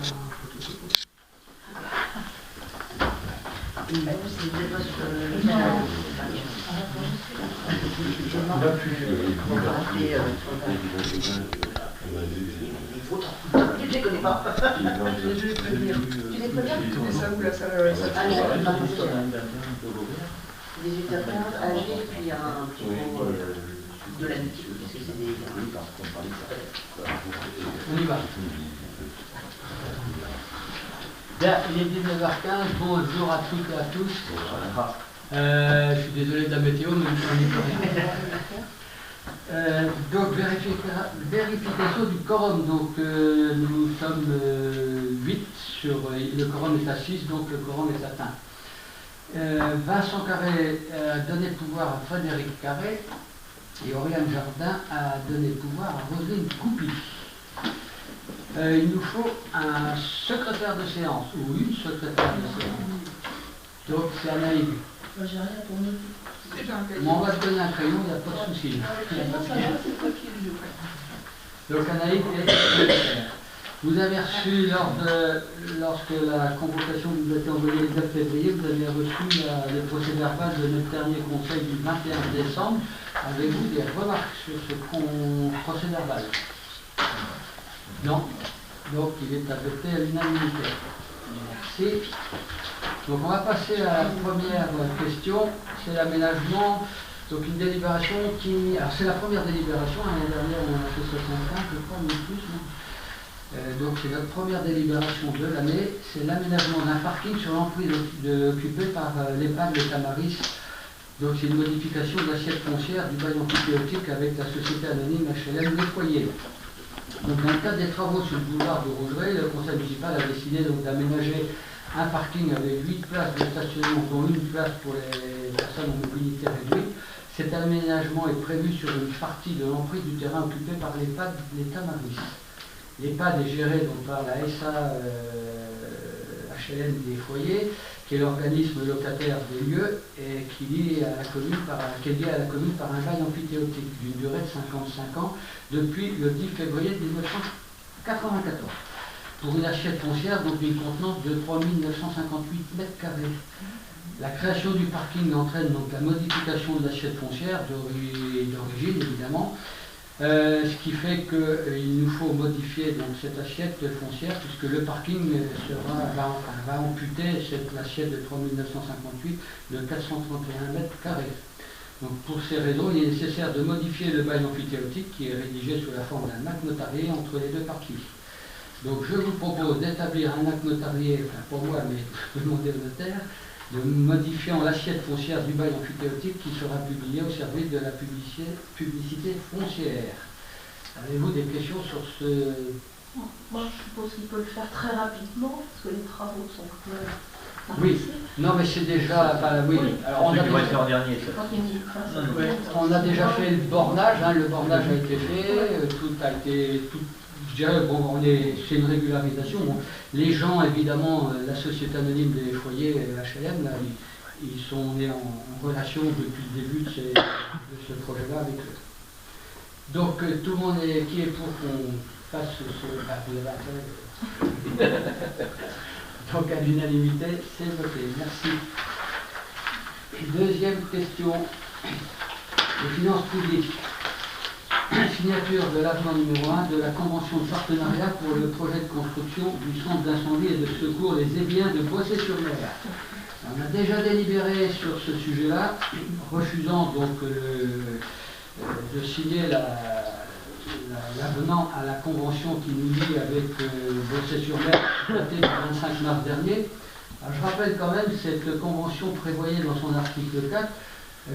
Je les connais pas. Je les prévenir. Tu les préviens? Tu mets ça où la salle? 18h15, AG, puis un petit mot de l'amitié, puisque c'est des... On y va. Bien, il est 19h15, bonjour à toutes et à tous. Je suis désolé de la météo, mais on n'y peut rien. Donc, vérification du quorum. Donc, nous sommes 8 sur... Le quorum est à 6, donc le quorum est atteint. Vincent Carré a donné pouvoir à Frédéric Carré et Oriane Jardin a donné pouvoir à Roselyne Coupy. Il nous faut un secrétaire de séance ou une secrétaire de séance. Donc c'est Anaïg. J'ai rien pour nous. On va te donner un crayon, il n'y a pas de souci. Donc Anaïg est secrétaire. Vous avez reçu, lorsque la convocation vous a été envoyée le 9 février, vous avez reçu le procès-verbal de notre dernier conseil du 21 décembre. Avez-vous des remarques sur ce procès-verbal? Non. Donc il est adopté à l'unanimité. Merci. Donc on va passer à la première question, c'est l'aménagement. Donc une délibération qui... Alors c'est la première délibération, l'année dernière on en a fait 65, je crois, mais plus, non? Donc c'est notre première délibération de l'année, c'est l'aménagement d'un parking sur l'emprise occupée par l'EHPAD de Tamaris. Donc c'est une modification de l'assiette foncière du bail emphytéotique avec la société anonyme HLM Le Foyer. Donc dans le cadre des travaux sur le boulevard de Rougeret, le conseil municipal a décidé d'aménager un parking avec 8 places de stationnement, dont une place pour les personnes en mobilité réduite. Cet aménagement est prévu sur une partie de l'emprise du terrain occupé par l'EHPAD de Tamaris. L'EHPAD est géré donc par la SA HLM des foyers, qui est l'organisme locataire des lieux et qui est lié à la commune par un bail emphytéotique d'une durée de 55 ans depuis le 10 février 1994. Pour une assiette foncière donc d'une contenance de 3958 m². La création du parking entraîne donc la modification de l'assiette foncière d'origine évidemment. Ce qui fait qu'il nous faut modifier donc, cette assiette foncière puisque le parking va amputer cette assiette de 3958 de 431 m². Donc pour ces raisons, il est nécessaire de modifier le bail emphytéotique qui est rédigé sous la forme d'un acte notarié entre les deux parties. Donc je vous propose d'établir un acte notarié, enfin pour moi, mais demander au notaire, de modifiant l'assiette foncière du bail emphytéotique qui sera publié au service de la publicité foncière. Avez-vous des questions sur ce... Moi, je suppose qu'il peut le faire très rapidement, parce que les travaux sont quand même... Oui, non mais c'est déjà... oui. Alors, on a déjà fait le bornage, hein, le bornage a été fait, tout a été... Je dirais, bon, c'est une régularisation. Bon, les gens, évidemment, la société anonyme des foyers HLM, là, ils sont nés en relation depuis le début de ce projet-là avec eux. Donc, tout le monde qui est pour qu'on fasse donc, à l'unanimité, c'est voté. Merci. Deuxième question. Les finances publiques. Signature de l'avenant numéro 1 de la convention de partenariat pour le projet de construction du centre d'incendie et de secours Les Ébiens de Boissé-sur-Mer. On a déjà délibéré sur ce sujet-là, refusant donc de signer l'avenant à la convention qui nous lie avec Boissé-sur-Mer, datée du 25 mars dernier. Alors, je rappelle quand même, cette convention prévoyait dans son article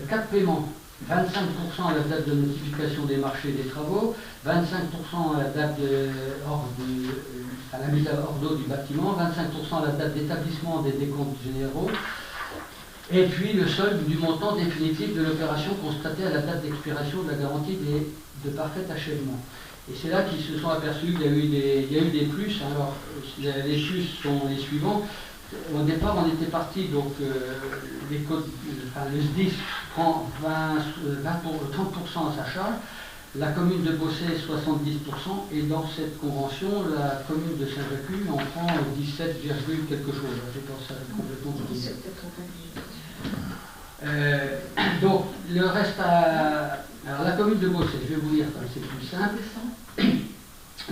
4 paiements. 25% à la date de notification des marchés et des travaux, 25% à la date à la mise hors d'eau du bâtiment, 25% à la date d'établissement des décomptes généraux, et puis le solde du montant définitif de l'opération constatée à la date d'expiration de la garantie de parfait achèvement. Et c'est là qu'ils se sont aperçus qu'il y a eu des plus. Alors, les plus sont les suivants. Au départ, on était parti, donc le SDIS prend 30% à sa charge, La commune de Bossé 70%, et dans cette convention, la commune de Saint-Jacques en prend 17, quelque chose. Je pense à complètement oublié. Donc, le reste à... Alors, la commune de Bossé, je vais vous lire, c'est plus simple.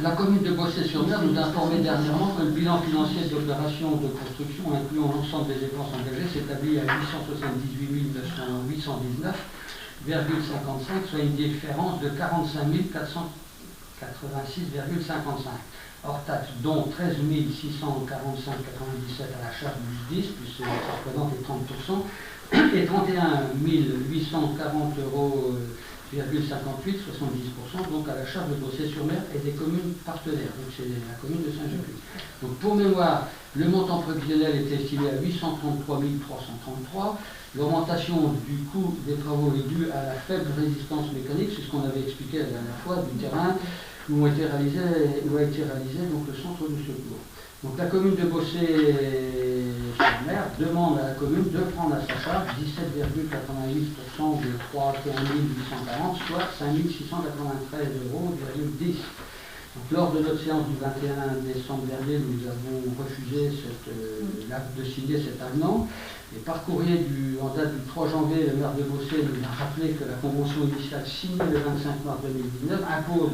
La commune de Bossé-sur-Mer nous a informé dernièrement que le bilan financier de l'opération de construction, incluant l'ensemble des dépenses engagées, s'établit à 878 819,55, soit une différence de 45 486,55. Hors taxe, dont 13 645,97 à la charge du SDIS, puisque ça représente les 30%, et 31 840 euros. 58, 70%, donc à la charge de Bossé-sur-Mer et des communes partenaires, donc c'est la commune de Saint-Jacques. Donc pour mémoire, le montant prévisionnel était estimé à 833 333. L'augmentation du coût des travaux est due à la faible résistance mécanique, c'est ce qu'on avait expliqué la dernière fois, du terrain où a été réalisé donc, le centre de secours. Donc la commune de Bossé-sur-Mer demande à la commune de prendre à sa charge 17,88% de 31 840, soit 5 693,10 €. Donc, lors de notre séance du 21 décembre dernier, nous avons refusé de signer cet avenant. Et par courrier en date du 3 janvier, le maire de Bossé nous a rappelé que la convention initiale signée le 25 mars 2019 impose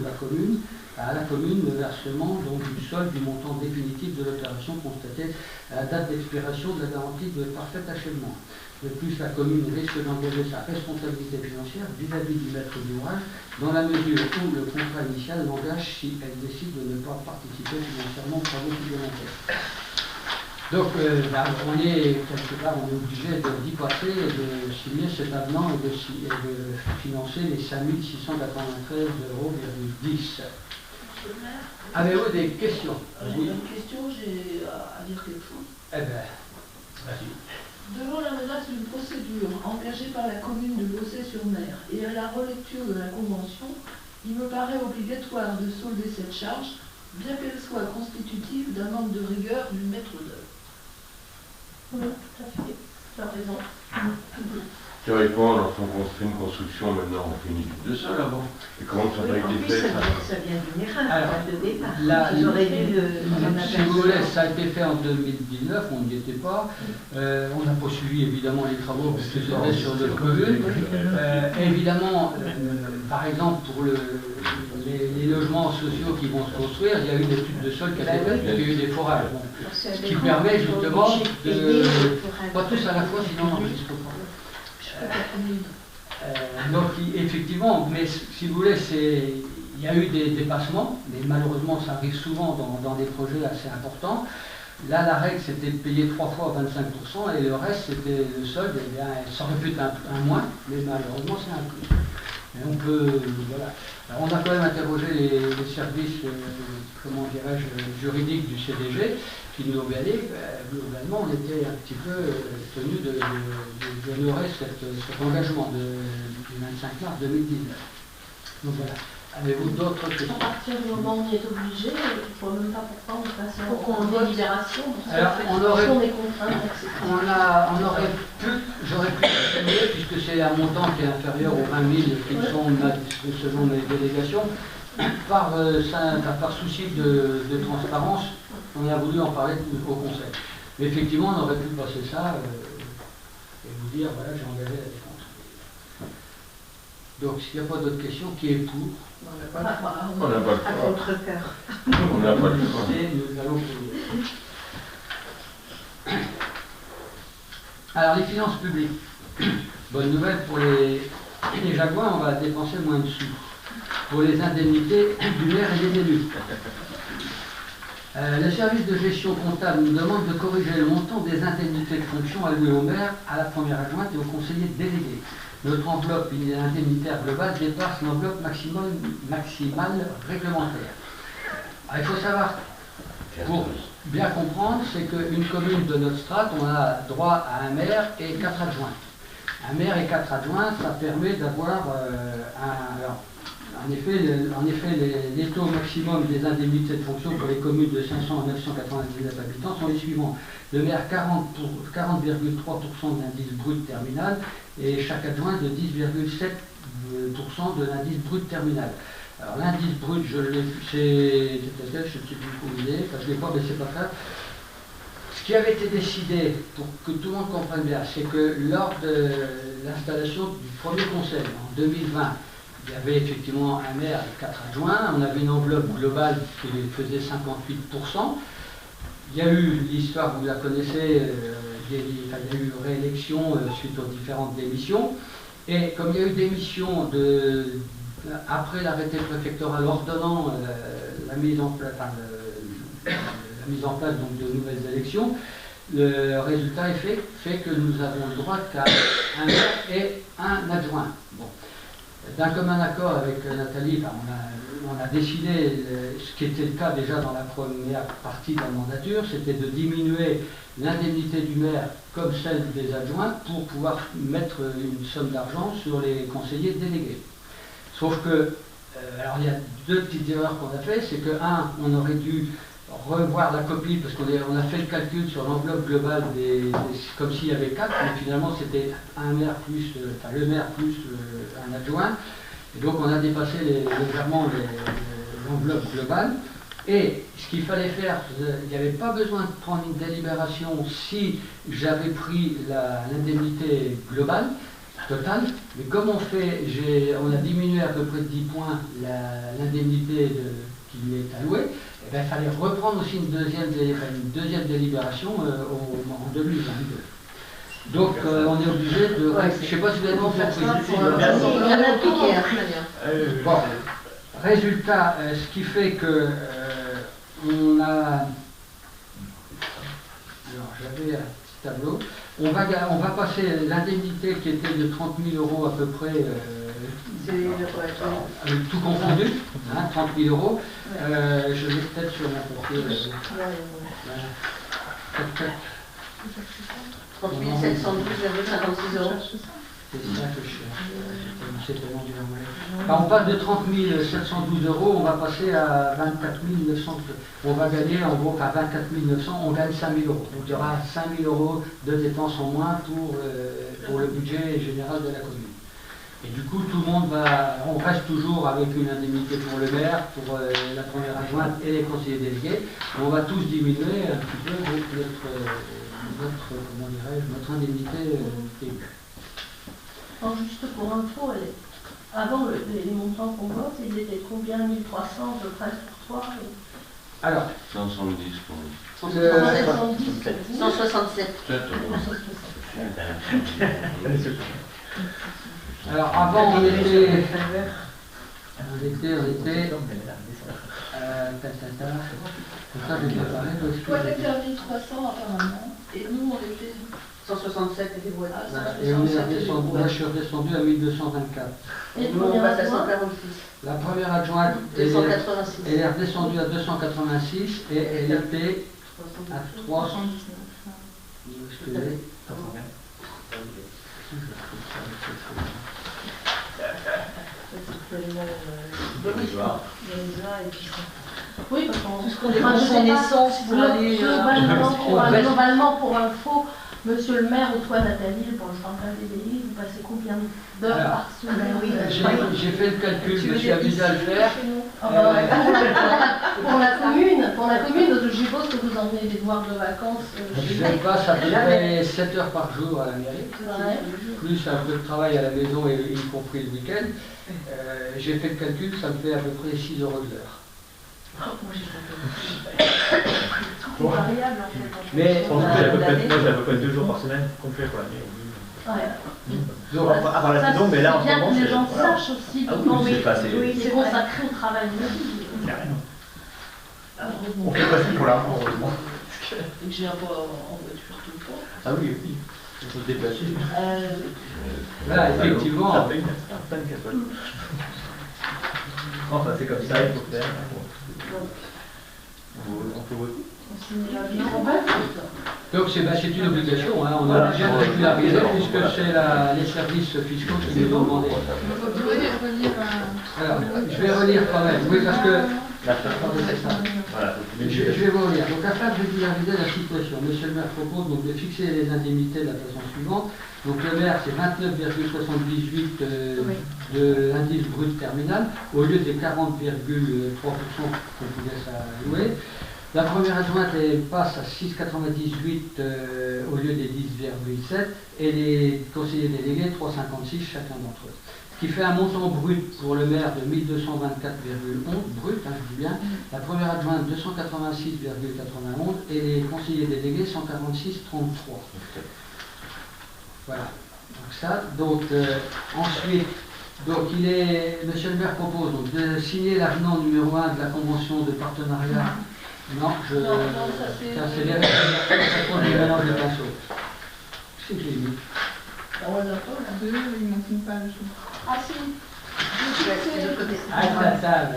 à la commune le versement donc, du solde du montant définitif de l'opération constatée à la date d'expiration de la garantie de parfait achèvement. De plus, la commune risque d'engager sa responsabilité financière vis-à-vis du maître d'ouvrage dans la mesure où le contrat initial l'engage si elle décide de ne pas participer financièrement aux travaux supplémentaires. Donc, on est quelque part obligé d'y passer et de signer cet avenant et de financer les 5 693,10 €. Avez-vous des questions? J'ai une question, j'ai à dire quelque chose. Eh bien, vas-y. Devant la menace d'une procédure engagée par la commune de Bossé-sur-Mer et à la relecture de la convention, il me paraît obligatoire de solder cette charge, bien qu'elle soit constitutive d'un manque de rigueur du maître d'œuvre. Oui, tout à fait. Tu as raison. Théoriquement, lorsqu'on construit une construction, maintenant on fait une étude de sol avant. Et comment ça a été fait ça vient d'une erreur de départ. Ils auraient dû si vous voulez, ça a été fait en 2019, on n'y était pas. On n'a pas suivi évidemment les travaux parce que c'était sur le commune. Évidemment, par exemple, pour les logements sociaux qui vont se construire, il y a eu une étude de sol qui a été faite, il y a eu des forages. Bon. Ce qui permet justement de... Pas tous à la fois, sinon on n'enregistre pas. Donc effectivement, mais si vous voulez, il y a eu des dépassements, mais malheureusement ça arrive souvent dans des projets assez importants. Là, la règle c'était de payer 3 fois 25% et le reste c'était le solde. Eh bien, ça aurait pu être un moins, mais malheureusement c'est un plus. Et on peut, voilà. Alors, on a quand même interrogé les services, comment dirais-je, juridiques du CDG, qui nous ont dit globalement, on était un petit peu tenu d'honorer cet engagement du 25 mars 2019. Donc voilà. Avez-vous d'autres questions? À partir du moment où on y est obligé, je ne vois même pas pourquoi on passe en délibération. Alors, on est contraint d'accepter. J'aurais pu continuer, puisque c'est un montant qui est inférieur aux 20 000 qui sont selon les délégations. Par souci de transparence, on a voulu en parler au Conseil. Mais effectivement, on aurait pu passer ça et vous dire, voilà, j'ai engagé la défense. Donc, s'il n'y a pas d'autres questions, qui est pour? On n'a pas le choix. À contre-cœur. On n'a pas le choix. Et nous allons payer. Alors, les finances publiques. Bonne nouvelle pour les Jaguars, on va dépenser moins de sous. Pour les indemnités du maire et des élus. Le service de gestion comptable nous demande de corriger le montant des indemnités de fonction allouées au maire, à la première adjointe et aux conseillers délégués. Notre enveloppe indemnitaire globale dépasse l'enveloppe maximale réglementaire. Alors, il faut savoir, pour bien comprendre, c'est qu'une commune de notre strate, on a droit à un maire et 4 adjoints. Un maire et 4 adjoints, ça permet d'avoir un En effet, les taux maximum des indemnités de fonction pour les communes de 500 à 999 habitants sont les suivants. Le maire 40,3% de l'indice brut terminal et chaque adjoint de 10,7% de l'indice brut terminal. Alors l'indice brut, je ne sais plus où il est, je ne l'ai pas, mais c'est pas grave. Ce qui avait été décidé, pour que tout le monde comprenne bien, c'est que lors de l'installation du premier conseil en 2020, il y avait effectivement un maire et 4 adjoints, on avait une enveloppe globale qui faisait 58%. Il y a eu l'histoire, vous la connaissez, il y a eu réélection suite aux différentes démissions. Et comme il y a eu démission après l'arrêté préfectoral ordonnant la mise en place, donc, de nouvelles élections, le résultat est fait que nous avons le droit qu'à un maire et un adjoint. Bon. D'un commun accord avec Nathalie, on a décidé, ce qui était le cas déjà dans la première partie de la mandature, c'était de diminuer l'indemnité du maire comme celle des adjoints pour pouvoir mettre une somme d'argent sur les conseillers délégués. Sauf que, alors il y a deux petites erreurs qu'on a fait, c'est que, on aurait dû revoir la copie, parce qu'on a fait le calcul sur l'enveloppe globale comme s'il y avait 4, mais finalement c'était un maire plus, le maire plus un adjoint, et donc on a dépassé légèrement l'enveloppe globale, et ce qu'il fallait faire, il n'y avait pas besoin de prendre une délibération si j'avais pris l'indemnité globale, totale, mais comme on a diminué à peu près de 10 points l'indemnité qui lui est allouée, il fallait reprendre aussi une deuxième délibération en 2022. Donc on est obligé de... je ne sais pas si vous avez compris. Bon, résultat, ce qui fait que on a... Alors j'avais un petit tableau. On va passer l'indemnité qui était de 30 000 € à peu près, tout confondu, 30 000 €. Je l'ai peut-être sur mon papier. 30 712,56 €. C'est ça que je cherche. On passe de 30 712 €, on va passer à 24 900. On va gagner en gros à 24 900, on gagne 5 000 €. Donc il y aura 5 000 € de dépenses en moins pour le budget général de la commune. Et du coup, tout le monde on reste toujours avec une indemnité pour le maire, pour la première adjointe et les conseillers délégués. On va tous diminuer un petit peu notre indemnité début. Alors juste pour info, avant les montants qu'on vote, ils étaient combien? 1300 à peu près pour toi? Alors, 170 pour nous. 167. Alors avant on était Toi t'étais à 1300 apparemment, et nous on était 167 et des boîtes. et on est redescendu, je suis redescendu à 1224. Et Nous, on passe à 146. La première adjointe, elle 286. est redescendue à 286 et elle était à 300. Oui, parce qu'on dépense en essence pour aller... Globalement, pour info, monsieur le maire ou toi Nathalie, pour le central des délits, vous passez combien d'heures par semaine? J'ai fait le calcul, je me suis amusé à le faire. Pour la commune, je suppose que vous emmenez des devoirs de vacances. Je passe à peu près 7 heures par jour à la mairie, plus un peu de travail à la maison, y compris le week-end. J'ai fait le calcul, ça me fait à peu près 6 € de l'heure. C'est variable en fait. Mais moi j'ai à peu près 2 jours par semaine complet pour l'année. Avant la saison, mais là en ce moment, c'est bien que les gens sachent aussi comment c'est consacré au travail de vie. On fait pas pour l'argent, heureusement. j'ai un peu en voiture tout le temps. Ah oui, oui. Il faut se déplacer. là, effectivement. Enfin, c'est comme ça, il faut faire. On peut voter. Donc c'est une obligation, on a déjà régularisé puisque c'est les services fiscaux qui nous ont demandé. Vous pouvez revenir à... Alors, je vais relire quand même, oui, parce que... La plateforme c'est ça. Voilà. Je vais vous relire. Donc, afin de régulariser la situation, monsieur le maire propose donc de fixer les indemnités de la façon suivante. Donc, le maire, c'est 29,78 de l'indice brut terminal, au lieu des 40,3% qu'on pouvait s'allouer. La première adjointe, elle passe à 6,98 au lieu des 10,7 et les conseillers délégués 3,56 chacun d'entre eux. Ce qui fait un montant brut pour le maire de 1224,11 brut, hein, je dis bien. La première adjointe 286,91 et les conseillers délégués 146,33. Voilà. Donc ça, ensuite, donc monsieur le maire propose donc, de signer l'avenant numéro 1 de la convention de partenariat. Non, ça c'est les règles du mélange de pinceaux. C'est que j'ai mis. On l'a pas, là. Il manque une page. Ah si. Ah, ça, là.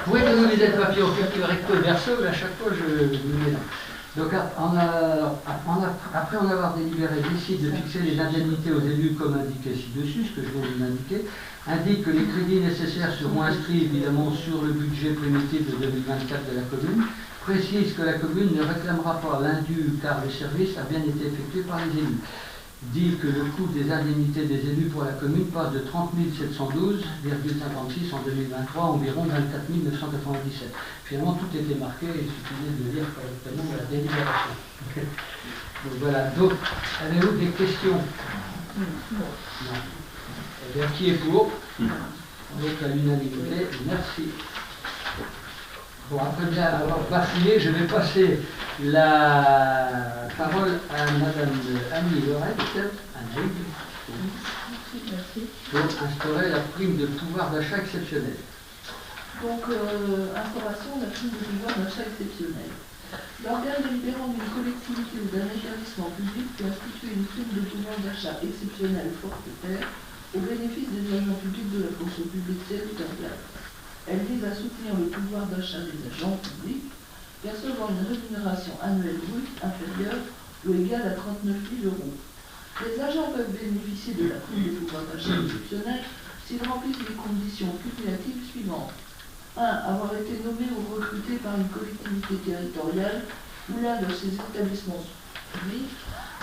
Vous pouvez nous les papiers au recto et verso, mais à chaque fois je me mélange. Donc après en avoir délibéré, décide de fixer les indemnités aux élus comme indiqué ci-dessus, ce que je viens de vous indiquer, indique que les crédits nécessaires seront inscrits évidemment sur le budget primitif de 2024 de la commune, précise que la commune ne réclamera pas l'indu car le service a bien été effectué par les élus. Dit que le coût des indemnités des élus pour la commune passe de 30 712,56 en 2023 à environ 24 997. Finalement, tout était marqué, il suffisait de lire correctement la délibération. Donc voilà, donc, avez-vous des questions? Non. Eh bien, qui est pour? Donc à l'unanimité, merci. Bon, après bien avoir bafouillé, je vais passer la parole à Madame Annie Lorette, pour instaurer la prime de pouvoir d'achat exceptionnel. Donc, instauration de la prime de pouvoir d'achat exceptionnel. L'organe délibérant d'une collectivité ou d'un établissement public peut instituer une prime de pouvoir d'achat exceptionnel forfaitaire au bénéfice des agents publics de la fonction publique territoriale. Elle vise à soutenir le pouvoir d'achat des agents publics percevant une rémunération annuelle brute inférieure ou égale à 39 000 €. Les agents peuvent bénéficier de la prime de pouvoir d'achat exceptionnel s'ils remplissent les conditions cumulatives suivantes. 1. Avoir été nommé ou recruté par une collectivité territoriale ou l'un de ses établissements publics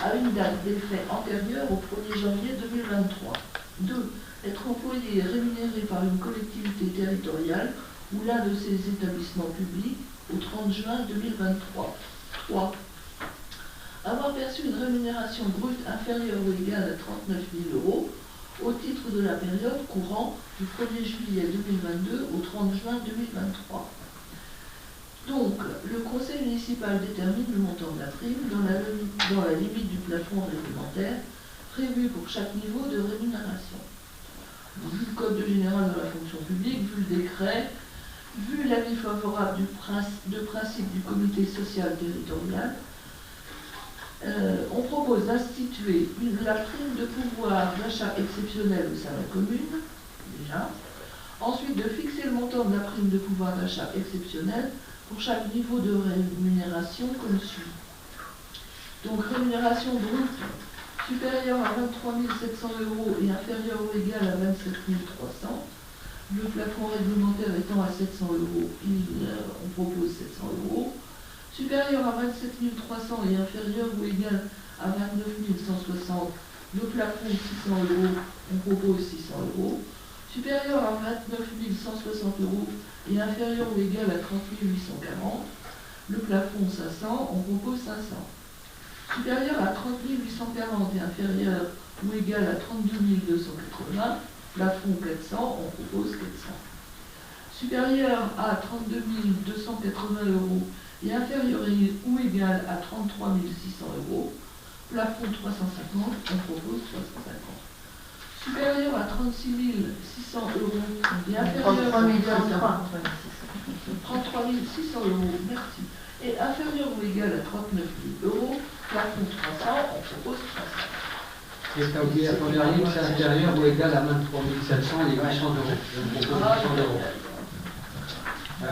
à une date d'effet antérieure au 1er janvier 2023. 2. Être employé et rémunéré par une collectivité territoriale ou l'un de ses établissements publics au 30 juin 2023. 3. Avoir perçu une rémunération brute inférieure ou égale à 39 000 € au titre de la période courant du 1er juillet 2022 au 30 juin 2023. Donc, le conseil municipal détermine le montant de la prime dans la limite du plafond réglementaire prévu pour chaque niveau de rémunération. Vu le Code général de la fonction publique, vu le décret, vu l'avis favorable de principe du comité social territorial, on propose d'instituer la prime de pouvoir d'achat exceptionnel au sein de la commune, déjà. Ensuite, de fixer le montant de la prime de pouvoir d'achat exceptionnel pour chaque niveau de rémunération comme suit. Donc, rémunération brute supérieure à 23 700 € et inférieure ou égale à 27 300. Le plafond réglementaire étant à 700 €, on propose 700 €. Supérieur à 27 300 et inférieur ou égal à 29 160, le plafond 600 €, on propose 600 €. Supérieur à 29 160 € et inférieur ou égal à 30 840, le plafond 500, on propose 500. Supérieur à 30 840 et inférieur ou égal à 32 280, plafond 400, on propose 400. Supérieur à 32 280 € et inférieur ou égal à 33 600 €, plafond 350, on propose 350. Supérieur à 36 600 € et inférieur ou égal à 33 600 €, merci. Et inférieur ou égal à 39 000 €, plafond 300, on propose 300. Et tu as oublié la première ligne, c'est inférieur ou égal à 23 700 et 800 €. Je propose 800 €.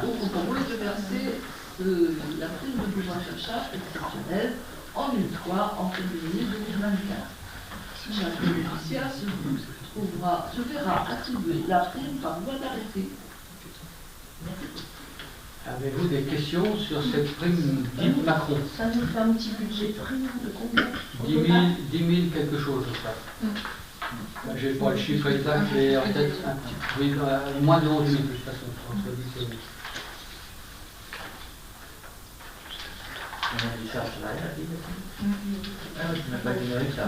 Donc on propose de verser la prime de pouvoir d'achat exceptionnelle en une fois en février 2024. Chaque bénéficiaire se se verra attribuer la prime par voie d'arrêté. Avez-vous des questions sur cette prime dite Macron? Ça nous fait un petit budget prime de combien? 10 000 quelque chose, je crois. J'ai pas le chiffre exact, mais en tête, un petit peu. Oui, moins de 11 000 de toute façon, entre 10 et 8. On a du charge salariale, ah oui, tu n'as pas généré ça.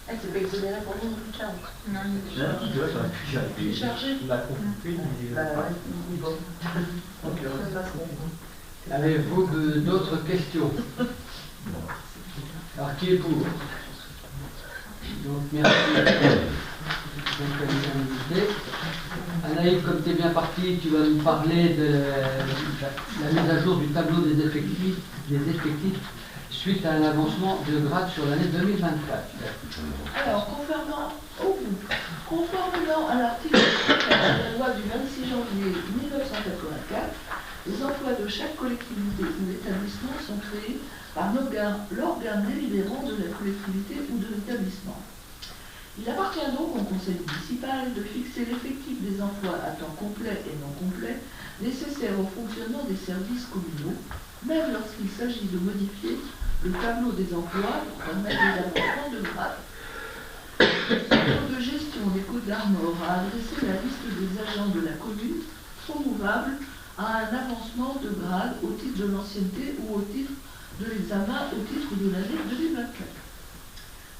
Elle s'est pas exonérée pour nous, plus de charge. Non, tu vois, ça aurait pu C'est chargé. Macron, oui, mais... Bah ouais, bon. Ok, Avez-vous d'autres questions? Alors, qui est pour? Donc, merci. Donc, à l'unanimité. Anaïs, comme tu es bien parti, tu vas nous parler de la mise à jour du tableau des effectifs suite à un avancement de grade sur l'année 2024. Alors, conformément à l'article 4 de la loi du 26 janvier 1984, les emplois de chaque collectivité ou établissement sont créés par l'organe délibérant de la collectivité ou de l'établissement. Il appartient donc au conseil municipal de fixer l'effectif des emplois à temps complet et non complet nécessaires au fonctionnement des services communaux, même lorsqu'il s'agit de modifier le tableau des emplois pour permettre des avancements de grade. Le centre de gestion des Côtes d'Armor a adressé la liste des agents de la commune promouvables à un avancement de grade au titre de l'ancienneté ou au titre de l'examen au titre de l'année 2024.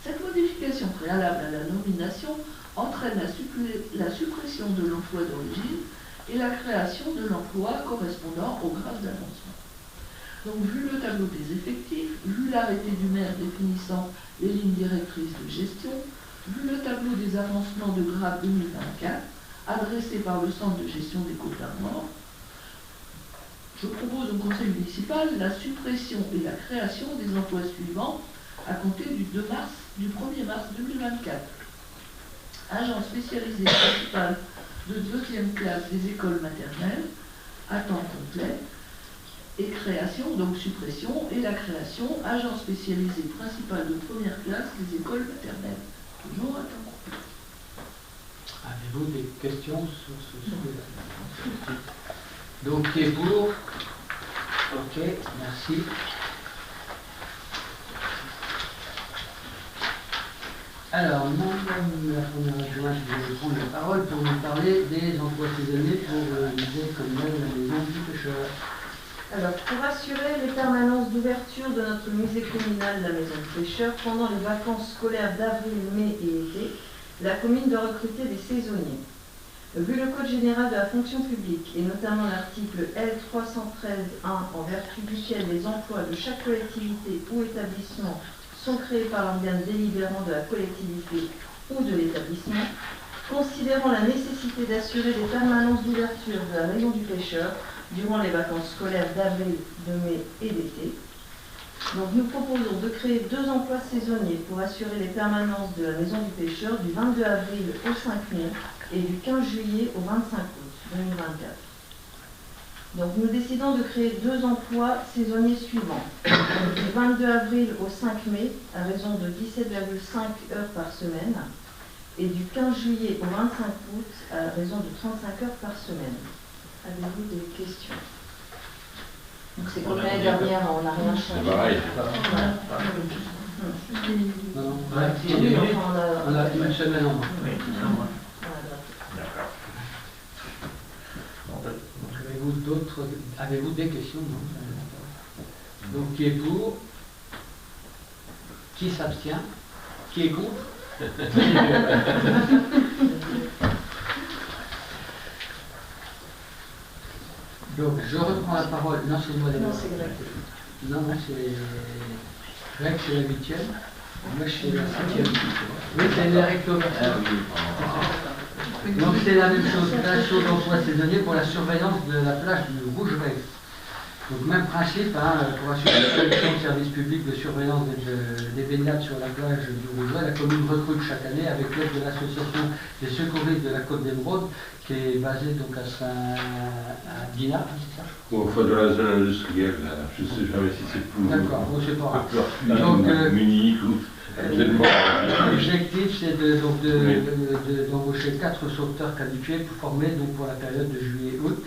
Cette modification préalable à la nomination entraîne la suppression de l'emploi d'origine et la création de l'emploi correspondant au grade d'avancement. Donc, vu le tableau des effectifs, vu l'arrêté du maire définissant les lignes directrices de gestion, vu le tableau des avancements de grade 2024, adressé par le centre de gestion des Côtes d'Armor, je propose au conseil municipal la suppression et la création des emplois suivants à compter du 1er mars 2024. Agent spécialisé principal de 2e classe des écoles maternelles, à temps complet, et création, donc suppression, et la création, agent spécialisé principal de 1re classe des écoles maternelles, toujours à temps complet. Avez-vous des questions sur ce sujet? Donc, qui est pour? Ok, merci. Alors, madame la première adjointe, je vais prendre la parole pour nous parler des emplois saisonniers pour le musée communal de la maison du pêcheur. Alors, pour assurer les permanences d'ouverture de notre musée communal de la maison du pêcheur pendant les vacances scolaires d'avril, mai et été, la commune doit recruter des saisonniers. Vu le Code général de la fonction publique et notamment l'article L313.1 en vertu duquel les emplois de chaque collectivité ou établissement sont créés par l'organe délibérant de la collectivité ou de l'établissement, considérant la nécessité d'assurer les permanences d'ouverture de la maison du pêcheur durant les vacances scolaires d'avril, de mai et d'été. Donc nous proposons de créer 2 emplois saisonniers pour assurer les permanences de la maison du pêcheur du 22 avril au 5 mai et du 15 juillet au 25 août 2024. Donc nous décidons de créer 2 emplois saisonniers suivants. Donc, du 22 avril au 5 mai à raison de 17,5 heures par semaine et du 15 juillet au 25 août à raison de 35 heures par semaine. Avez-vous des questions? Donc c'est comme l'année dernière, on n'a rien changé. C'est pareil. Non, non, Oui, enfin, on a une semaine en moins. Oui, D'accord. Avez-vous des questions? Non. Donc, qui est pour? Qui s'abstient? Qui est contre? Donc, je reprends la parole. Non, c'est moi d'abord. Non, c'est Greg. Non, c'est Greg, c'est la 8e. Moi, je suis la 7e. Oui, c'est les recto verso. Donc, c'est la même chose. Création d'emplois saisonniers pour la surveillance de la plage du Rougerets. Donc même principe, pour assurer la qualité de service public de surveillance des baignades sur la plage du Rougeret, la commune recrute chaque année avec l'aide de l'association des secouristes de la Côte d'Émeraude, qui est basée donc à Dinard, c'est ça? Enfin, de la zone industrielle, là, je ne sais jamais si c'est plus. D'accord, bon, c'est pas grave. Donc, Munich ou. l'objectif, c'est d'embaucher 4 sauveteurs qualifiés pour former donc, pour la période de juillet-août.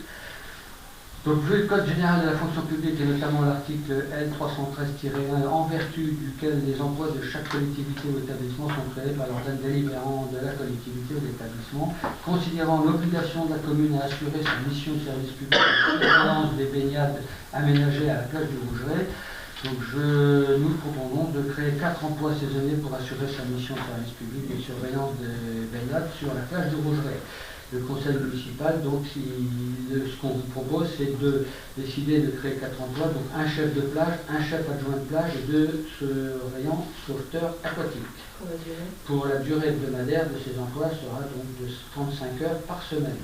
Donc, vu le Code général de la fonction publique et notamment l'article L313-1, en vertu duquel les emplois de chaque collectivité ou établissement sont créés par l'organe délibérant de la collectivité ou de l'établissement, considérant l'obligation de la commune à assurer sa mission de service public de surveillance des baignades aménagées à la plage du Rougeret, donc nous proposons de créer 4 emplois saisonniers pour assurer sa mission de service public de surveillance des baignades sur la plage du Rougeret. Le conseil municipal, donc, ce qu'on vous propose, c'est de décider de créer 4 emplois, donc un chef de plage, un chef adjoint de plage et 2 surveillants sauveteurs aquatiques. Pour la durée hebdomadaire de ces emplois sera donc de 35 heures par semaine.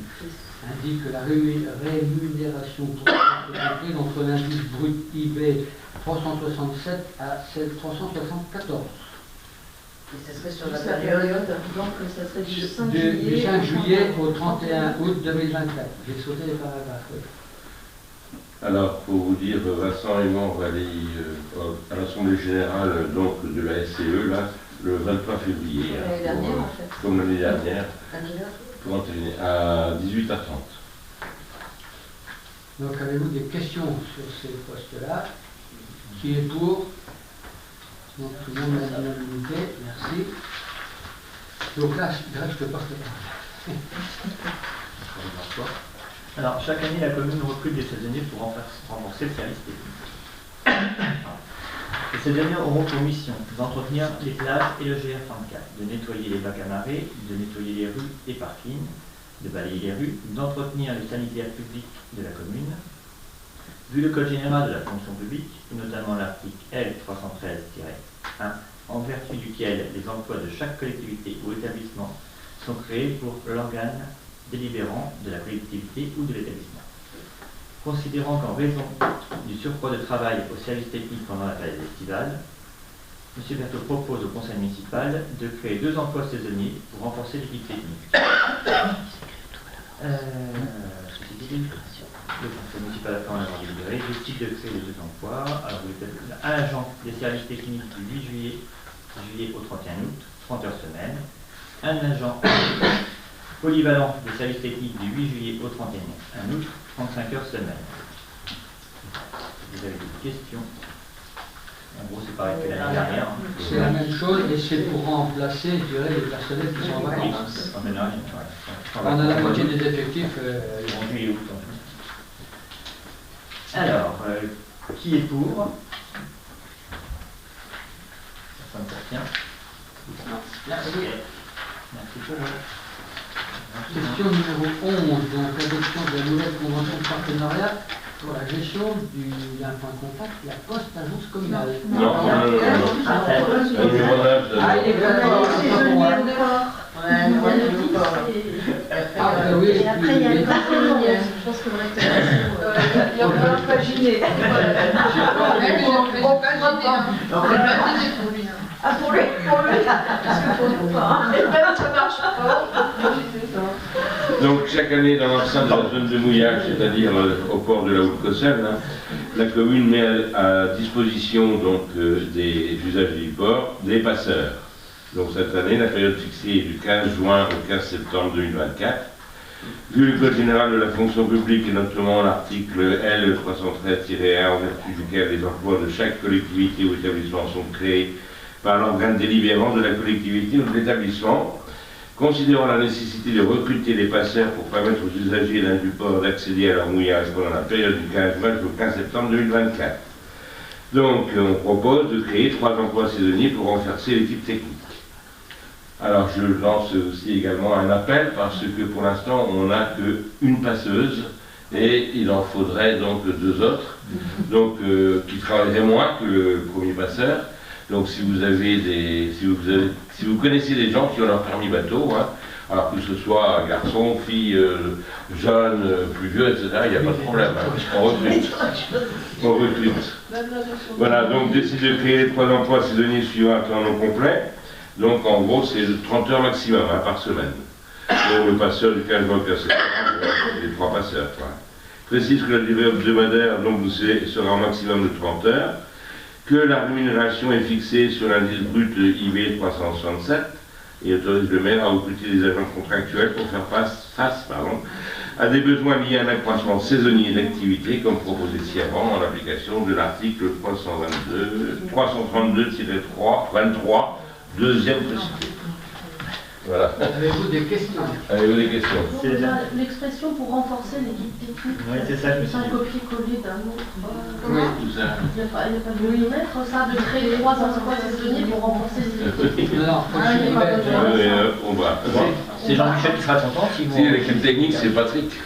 Indique que la rémunération pourra être comprise entre l'indice brut IB 367 à 374. Et ça serait sur la période, donc ça serait du 5 du 5 juillet au 31 août 2024. J'ai sauté les paragraphes. Oui. Alors, pour vous dire, Vincent et moi, on va aller à l'Assemblée Générale donc, de la SCE, là, le 23 février. L'année dernière, en fait. Comme l'année dernière, À Ah. 18h30. Donc, avez-vous des questions sur ces postes-là? Qui est pour? Donc, tout le monde a l'unanimité, merci. Donc là, je te porte la parole. Alors, chaque année, la commune recrute des saisonniers pour renforcer le service technique. Les saisonniers auront pour mission d'entretenir les plages et le GR34, de nettoyer les bacs à marée, de nettoyer les rues et parkings, de balayer les rues, d'entretenir les sanitaires publics de la commune. Vu le Code général de la fonction publique, et notamment l'article L313-1, en vertu duquel les emplois de chaque collectivité ou établissement sont créés pour l'organe délibérant de la collectivité ou de l'établissement. Considérant qu'en raison du surcroît de travail au service technique pendant la période estivale, M. Berthaud propose au conseil municipal de créer 2 emplois saisonniers pour renforcer l'équipe technique. Le conseil municipal attend l'avoir délibéré, décide de créer les 2 emplois. Alors, un agent des services techniques du 8 juillet au 31 août, 30 heures semaine. Un agent polyvalent des services techniques du 8 juillet au 31 août, 35 heures semaine. Vous avez des questions? En gros, c'est pareil que l'année dernière. C'est la même chose et c'est pour remplacer, je dirais, les personnels qui sont en vacances. On a la moitié des effectifs. En juillet août. Alors, qui est pour? Personne ne s'abstient. Merci. Merci pour vous. Question numéro 11, donc l'adoption de la nouvelle convention de partenariat pour la gestion d'un point contact, la Poste Agence Communale. Non. Ah, il est vraiment saisonnière de port. oui. Et après, il y a le partenariat. Je pense que vous Il y a encore un paginé. Ah, pour lui. Parce que pour nous pas. Et même ça marche pas. Donc chaque année dans l'enceinte de la zone de mouillage, c'est-à-dire au port de la Haute-Cosselle, la commune met à disposition donc, des usagers du port des passeurs. Donc cette année, la période fixée est du 15 juin au 15 septembre 2024. Vu le Code général de la fonction publique et notamment l'article L313-1 en vertu duquel les emplois de chaque collectivité ou établissement sont créés par l'organe délibérant de la collectivité ou de l'établissement, considérant la nécessité de recruter des passeurs pour permettre aux usagers du port d'accéder à leur mouillage pendant la période du 15 juin au 15 septembre 2024. Donc, on propose de créer 3 emplois saisonniers pour renforcer l'équipe technique. Alors, je lance aussi également un appel parce que pour l'instant, on n'a qu'une passeuse et il en faudrait donc 2 autres, donc, qui travailleraient moins que le premier passeur. Donc si vous avez si vous connaissez des gens qui ont leur permis bateau, Alors que ce soit garçon, fille, jeune, plus vieux, etc., il n'y a pas de problème. Hein. On recrute. On recrute. Voilà, donc décide de créer les 3 emplois saisonniers suivants à temps non complet. Donc en gros, c'est 30 heures maximum hein, par semaine. Donc le passeur du 15 volts les 3 passeurs. Quoi. Précise que la durée hebdomadaire donc, sera un maximum de 30 heures, que la rémunération est fixée sur l'indice brut IB 367 et autorise le maire à recruter des agents contractuels pour faire face à des besoins liés à un accroissement saisonnier d'activité comme proposé ci-avant en application de l'article 332-23, deuxième précisé. Voilà. Avez-vous des questions? Avez-vous des questions? L'expression pour renforcer l'équipe technique, Oui, c'est ça, je me suis un dit. copier-coller d'un autre. Oui, tout ça. Il n'y a pas de mettre ça, de créer 3 emplois saisonniers pour renforcer les équipes. Non, Ah, il n'y a pas besoin. On va. C'est Jean-Michel qui sera content si vous. Si l'équipe technique, c'est Patrick. Et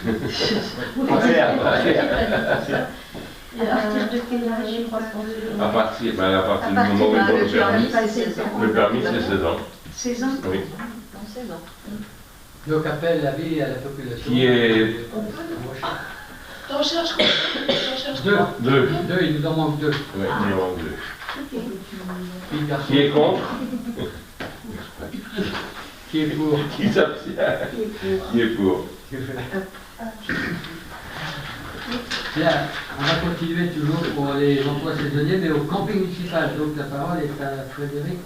à partir de quel âge il croit se À partir du moment où il donne le permis. Le permis, c'est 16 ans. 16 ans. Oui. 16 ans. donc appelle l'avis à la population. Qui est T'en cherches quoi? deux. Deux, il nous en manque 2. Oui, il en manque 2. Qui est contre? Qui est pour? Qui s'abstient? Qui est pour? Bien, on va continuer toujours pour les emplois saisonniers, mais au camping municipal. Donc la parole est à Frédéric.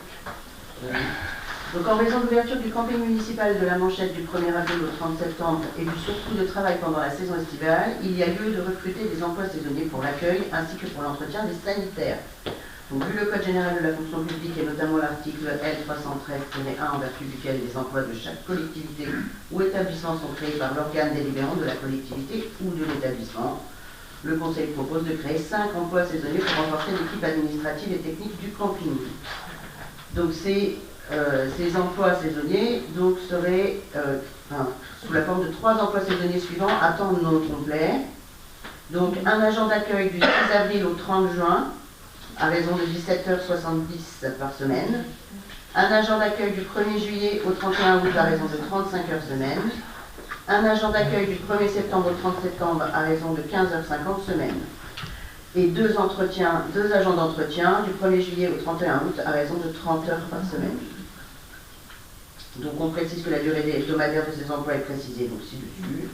Donc en raison de l'ouverture du camping municipal de la Manchette du 1er avril au 30 septembre et du surcoût de travail pendant la saison estivale, il y a lieu de recruter des emplois saisonniers pour l'accueil ainsi que pour l'entretien des sanitaires. Donc, vu le Code général de la fonction publique et notamment l'article L313-1 en vertu duquel les emplois de chaque collectivité ou établissement sont créés par l'organe délibérant de la collectivité ou de l'établissement, le Conseil propose de créer 5 emplois saisonniers pour renforcer l'équipe administrative et technique du camping. Donc ces emplois saisonniers donc, seraient sous la forme de 3 emplois saisonniers suivants à temps non complet. Donc un agent d'accueil du 6 avril au 30 juin à raison de 17h70 par semaine. Un agent d'accueil du 1er juillet au 31 août à raison de 35 heures semaine. Un agent d'accueil du 1er septembre au 30 septembre à raison de 15h50 semaine. Et 2 agents d'entretien du 1er juillet au 31 août à raison de 30 heures par semaine. Donc on précise que la durée hebdomadaire de ces emplois est précisée donc ci-dessus.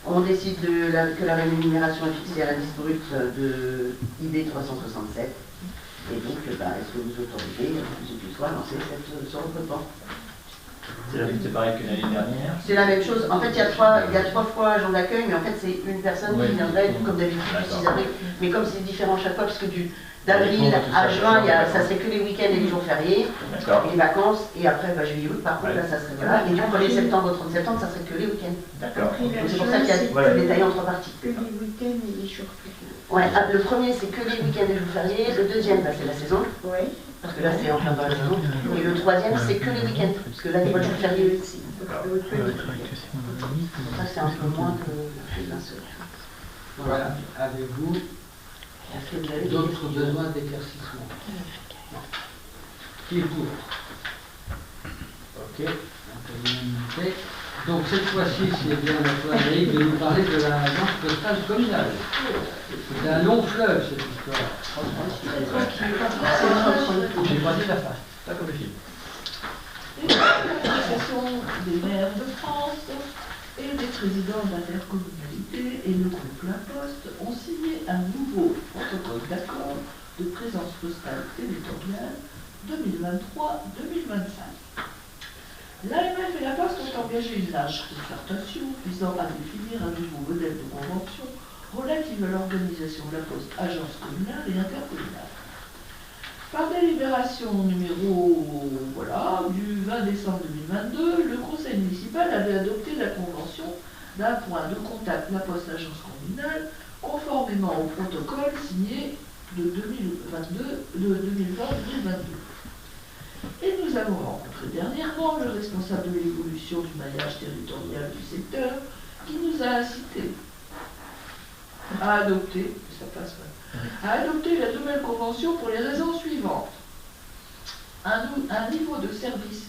On décide que la rémunération est fixée à l'indice brut de IB 367. Et donc, est-ce que vous autorisez que soit lancer ce recrutement? C'est pareil que l'année dernière. C'est la même chose. En fait, il y a 3 fois agent d'accueil, mais en fait, c'est une personne qui viendrait, comme d'habitude, du 6 avril. Mais comme c'est différent chaque fois, parce que d'avril à juin, ça serait que les week-ends et les jours fériés, et les vacances, et après, juillet, août, par contre, là, ça serait voilà. Et du 1er septembre au 30 septembre, ça serait que les week-ends. D'accord. C'est pour ça qu'il y a détaillé en 3 parties. Que les week-ends et les jours fériés. Ouais, le premier, c'est que les week-ends et les jours fériés. Le deuxième, c'est la saison. Oui. Parce que là, c'est en plein dans la saison. Et le troisième, c'est que les week-ends. Parce que là, il n'y a pas de jours fériés aussi. C'est pour ça que c'est un peu moins que d'un seul. Voilà. Avez-vous d'autres besoins d'éclaircissement? Qui est pour? Ok. Donc cette fois-ci, c'est bien notre Anaïs de nous parler de l'agence postale communale. C'est un long fleuve cette histoire. J'ai pas dit la face, pas comme le film. L'Association des maires de France et des présidents d'intercommunalités et le groupe La Poste ont signé un nouveau protocole d'accord de présence postale territoriale 2023-2025. L'AMF et La Poste ont engagé une large concertation visant à définir un nouveau modèle de convention relative à l'organisation de la Poste, agence communale et intercommunale. Par délibération numéro du 20 décembre 2022, le conseil municipal avait adopté la convention d'un point de contact La Poste agence communale conformément au protocole signé de 2020-2022. Et nous avons rencontré dernièrement le responsable de l'évolution du maillage territorial du secteur qui nous a incité à adopter, la nouvelle convention pour les raisons suivantes. Un niveau de service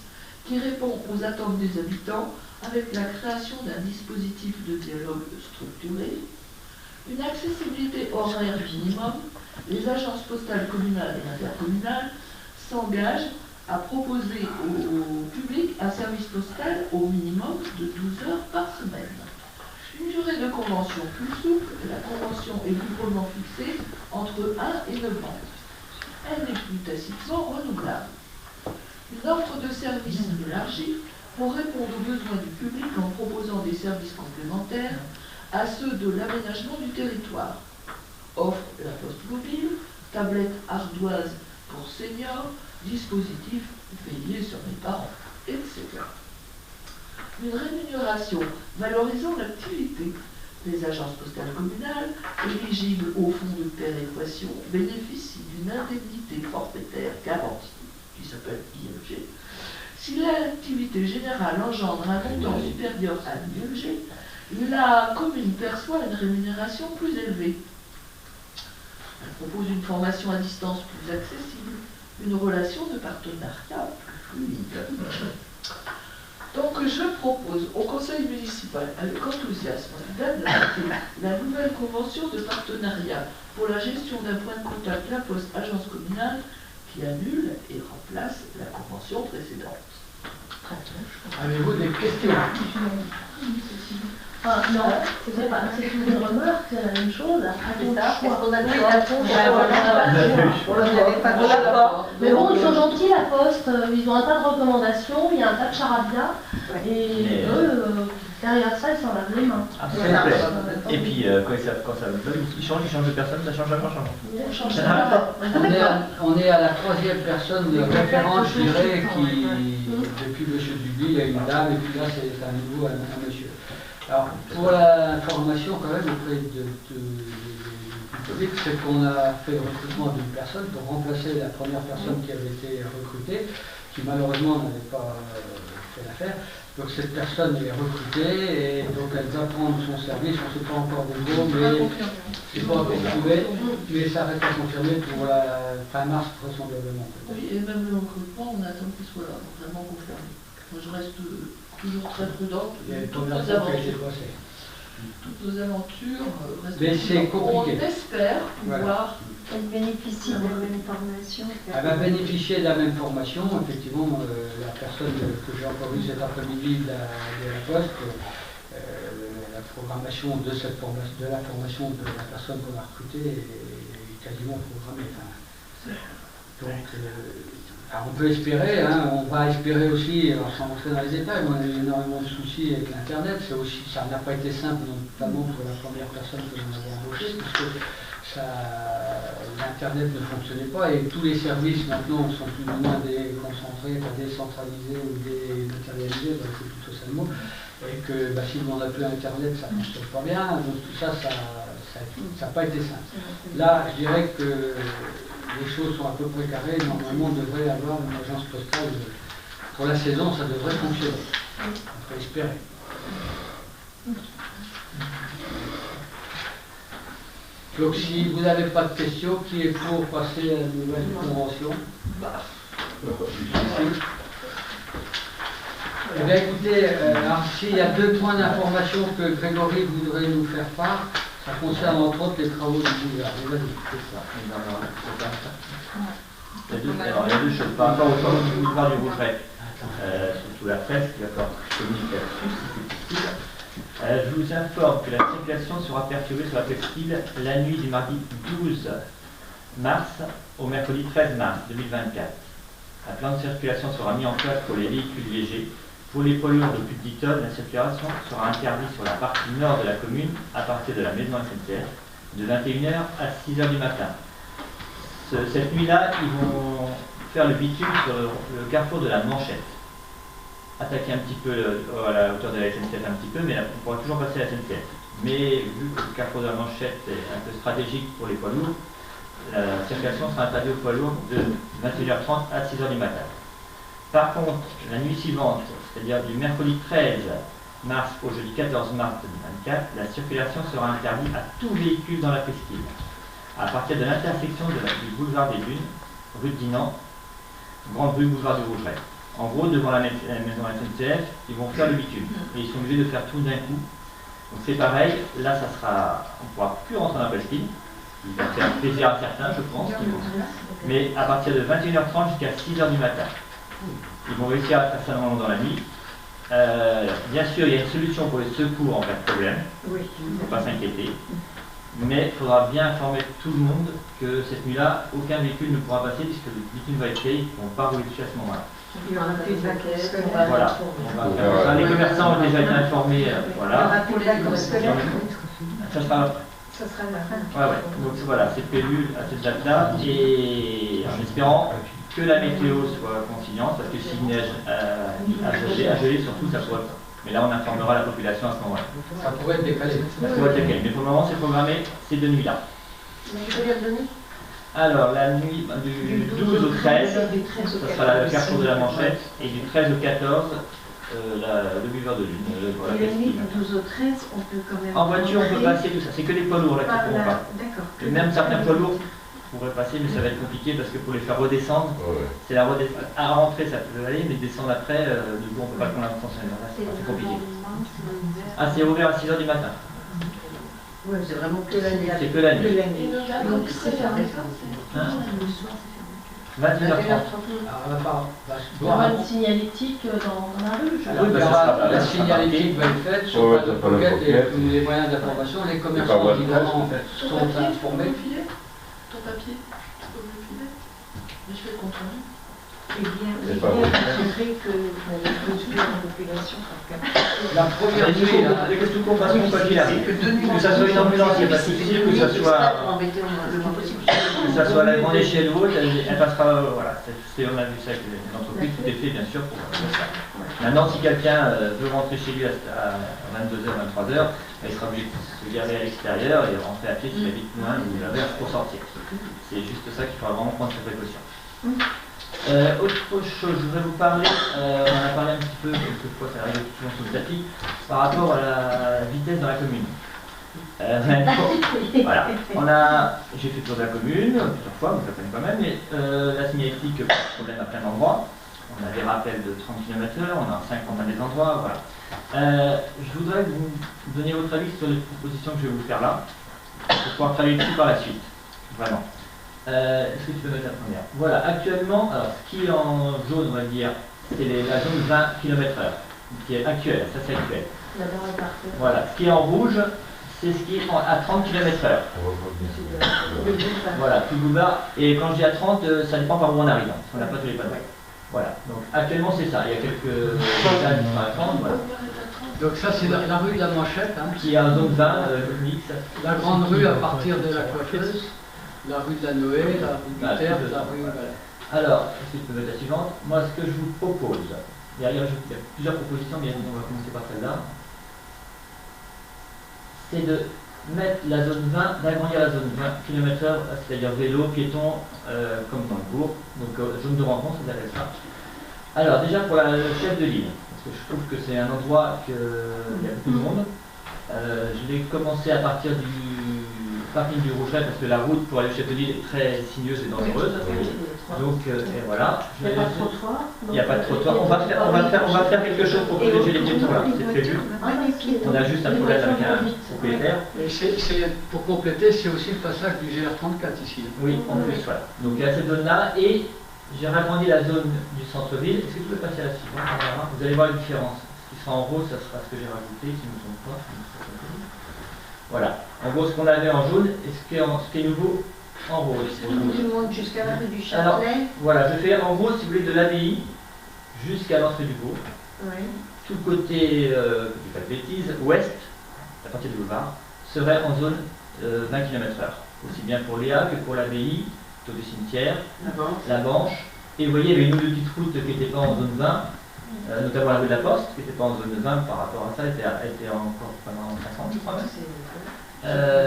qui répond aux attentes des habitants avec la création d'un dispositif de dialogue structuré, une accessibilité horaire minimum. Les agences postales communales et intercommunales s'engagent à proposer au public un service postal au minimum de 12 heures par semaine. Une durée de convention plus souple, la convention est librement fixée entre 1 et 9 ans. Elle n'est plus tacitement renouvelable. Une offre de services élargie pour répondre aux besoins du public en proposant des services complémentaires à ceux de l'aménagement du territoire. Offre la poste mobile, tablette ardoise pour seniors, dispositif veillé sur les parents, etc. Une rémunération valorisant l'activité. Les agences postales communales éligibles au fonds de péréquation bénéficient d'une indemnité forfaitaire garantie, qui s'appelle IMG. Si l'activité générale engendre un montant supérieur à l'IMG, la commune perçoit une rémunération plus élevée. Elle propose une formation à distance plus accessible, une relation de partenariat plus fluide. Donc je propose au conseil municipal, avec enthousiasme, d'adapter la nouvelle convention de partenariat pour la gestion d'un point de contact La Poste Agence communale qui annule et remplace la convention précédente. Avez-vous des questions? Non, c'est une remarque, c'est la même chose. Mais bon, ils sont gentils, la Poste, ils ont un tas de recommandations, il y a un tas de charabia, et eux, derrière ça, ils s'en lavent les mains. Et puis, quand ça bug, ils changent de personne, ça change jamais, On est à la troisième personne de référence, je dirais, qui, depuis M. Duby, il y a une dame, et puis là, c'est à nouveau un monsieur. Alors, pour la formation, quand même, auprès du public, c'est qu'on a fait le recrutement d'une personne pour remplacer la première personne qui avait été recrutée, qui malheureusement n'avait pas fait l'affaire. Donc cette personne est recrutée et donc elle va prendre son service, on ne sait pas encore des mots, mais c'est pas encore trouvé, mais ça reste à confirmer pour la fin mars vraisemblablement. Oui, et même le recrutement, on attend qu'il soit vraiment confirmé. Moi je reste toujours très prudente. Toutes nos aventures restent. Mais c'est compliqué. On espère pouvoir. Elle bénéficie de la même formation. Elle va bénéficier de la même formation. Effectivement, la personne que j'ai encore vue cet après-midi de la Poste, la programmation de la formation de la personne qu'on a recrutée est quasiment programmée. Donc, alors on peut espérer, hein, on va espérer aussi, alors sans rentrer dans les détails, on a eu énormément de soucis avec l'Internet, ça n'a pas été simple, notamment pour la première personne que l'on avait embauchée, parce que l'Internet ne fonctionnait pas et tous les services maintenant sont plus ou moins déconcentrés, décentralisés ou dématérialisés, c'est plutôt ça le mot, et que si on n'a plus Internet, ça ne fonctionne pas bien, donc tout ça, ça n'a pas été simple. Là, je dirais que les choses sont à peu près carrées. Normalement, on devrait avoir une agence postale pour la saison, ça devrait fonctionner. On peut espérer. Donc, si vous n'avez pas de questions, qui est pour passer à la nouvelle convention? Eh bien, écoutez, s'il y a 2 points d'information que Grégory voudrait nous faire part, ça concerne entre autres les travaux du boulevard. Il y a deux choses. Par rapport au travaux du boulevard du Rougeret, surtout la presse qui va communiquer là-dessus, si c'est possible. Je vous informe que la circulation sera perturbée sur la presqu'île la nuit du mardi 12 mars au mercredi 13 mars 2024. Un plan de circulation sera mis en place pour les véhicules légers. Pour les poids lourds de plus de 10 tonnes, la circulation sera interdite sur la partie nord de la commune à partir de la maison SNCF de 21h à 6h du matin. Cette nuit-là, ils vont faire le bitume sur le carrefour de la Manchette. Attaquer un petit peu à la hauteur de la SNCF un petit peu, mais on pourra toujours passer à la SNCF. Mais vu que le carrefour de la Manchette est un peu stratégique pour les poids lourds, la circulation sera interdite aux poids lourds de 21h30 à 6h du matin. Par contre, la nuit suivante, c'est-à-dire du mercredi 13 mars au jeudi 14 mars 2024, la circulation sera interdite à tout véhicule dans la presqu'île. À partir de l'intersection du boulevard des Dunes, rue de Dinan, grande rue boulevard du Rougeret. En gros, devant la maison SNCF, ils vont faire le bitume. Et ils sont obligés de faire tout d'un coup. Donc c'est pareil, là ça sera, on ne pourra plus rentrer dans la presqu'île. Il va faire plaisir à certains, je pense. Mais à partir de 21h30 jusqu'à 6h du matin. Ils vont réussir à faire ça normalement dans la nuit. Bien sûr, il y a une solution pour les secours en cas de problème. Il ne faut pas s'inquiéter. Mais il faudra bien informer tout le monde que cette nuit-là, aucun véhicule ne pourra passer puisque le bitume va être fait, ils ne pourront pas rouler dessus à ce moment-là. Il y aura plus de vacances. Voilà. On va faire ça. Les commerçants ont déjà été informés. Voilà. Ça sera. Ça sera la fin. Ouais. Donc voilà, c'est prévu à cette date-là. Et en espérant que la météo soit conciliante, parce que s'il neige à geler, surtout, ça pourrait. Mais là, on informera la population à ce moment-là. Ça pourrait être décalé. Ça pourrait être décalé. Mais pour le moment, c'est programmé ces deux nuits-là. Alors, la nuit du 12 au 13, ça sera le carrefour de la Manchette, et du 13 au 14, le buveur de lune. Et la nuit du 12 au 13, on peut quand même. En voiture, on peut passer tout ça. C'est que les poids lourds là qui ne pourront pas. D'accord. Et même certains poids lourds pourraient passer, mais ça va être compliqué parce que pour les faire redescendre, c'est la redescendre. À rentrer, ça peut aller, mais descendre après, du coup, on ne peut pas qu'on l'attention. C'est compliqué. Ah, c'est ouvert à 6h du matin. Oui, c'est vraiment que la nuit. C'est que la nuit. Donc c'est fermé. 21h30. Il y aura une signalétique dans la rue, je Oui, bah, ça sera La signalétique va être faite sur Ouais, pas de t'as pas la pocket et pocket. tous les moyens d'information. Les Pas commerçants, votre évidemment, en fait, Ton sont papier, informés. ton papier, tu peux me le filer? Mais je fais le compte rendu. Eh bien, C'est pas bon. assurer que la population. La première nuit, là, Qu'est-ce qu'on fasse mon papier là? Que ça soit une ambulance, il n'y a pas de souci, que ça soit. Que ça soit à la grande échelle ou autre, elle passera. Voilà, on a vu ça avec les entreprises, tout est fait bien sûr pour ça. Maintenant, si quelqu'un veut rentrer chez lui à 22h, 23h, il sera obligé de se garer à l'extérieur et rentrer à pied s'il habite loin ou la verge pour sortir. C'est juste ça qu'il faudra vraiment prendre ses précautions. Autre chose, je voudrais vous parler, on en a parlé un petit peu, quelquefois ça arrive souvent sur le tapis, par rapport à la vitesse dans la commune. Voilà, j'ai fait le tour de la commune plusieurs fois, vous la connaissez quand même, mais la signalétique pose problème à plein d'endroits. On a des rappels de 30 km/h, on a 50 à des endroits, voilà. Je voudrais que vous donniez votre avis sur les propositions que je vais vous faire là, pour pouvoir travailler dessus par la suite, vraiment. Est-ce que tu peux mettre la première? Voilà, actuellement, alors ce qui est en jaune, on va dire, c'est la zone 20 km/h, qui est actuelle, ça c'est actuel. Voilà, ce qui est en rouge, c'est ce qui est à 30 km/h. Voilà, tout boulevard. Et quand je dis à 30, ça dépend par où on arrive, parce qu'on n'a pas tous les panneaux. Voilà, donc actuellement c'est ça, il y a quelques détails qui sont à 30, voilà. Donc ça c'est la rue de la Manchette, hein, Qui est en zone 20, mix. la grande rue à partir de la coiffeuse, la rue de la Noé, la rue du Terre, la rue... Voilà. Alors, est-ce que tu peux mettre la suivante? Moi, ce que je vous propose, il y a plusieurs propositions, mais on va commencer par celle-là, c'est de mettre la zone 20, d'agrandir la zone 20 km/h, c'est-à-dire vélo, piéton, comme dans le bourg, donc zone de rencontre, ça s'appelle ça. Alors, déjà pour le chef de ligne, parce que je trouve que c'est un endroit qu'il y a beaucoup de monde, je vais commencer à partir du parking du Rouget, parce que la route pour aller au chef de ligne est très sinueuse et dangereuse. Donc, et voilà. Il n'y a pas de trottoir. Il n'y a pas de trottoir. On va faire quelque chose pour protéger les piétons là, c'est prévu. On a juste un problème avec un propriétaire. Et pour compléter, c'est aussi le passage du GR34 ici. Oui, en plus, voilà. Donc il y a cette zone-là, et j'ai agrandi la zone du centre-ville. Est-ce que tu peux passer à la suivante? Vous allez voir la différence. Ce qui sera en rose, ça sera ce que j'ai rajouté, si je ne me trompe pas. Voilà. En gros, ce qu'on avait en jaune, et ce qui est nouveau en rose. Tu montes jusqu'à la rue du Alors, Châtelet. voilà, je fais en gros, si vous voulez, de l'abbaye jusqu'à l'entrée du bourg. Oui. Tout le côté, je dis pas de bêtises, ouest, à partir du boulevard, serait en zone 20 km/h. Aussi bien pour Léa que pour l'abbaye, plutôt du cimetière, la Banche. Et vous voyez, il y avait une ou deux petites routes qui n'étaient pas en zone 20, notamment la rue de la Poste, qui n'était pas en zone 20 par rapport à ça, elle était encore pendant 50, je crois même.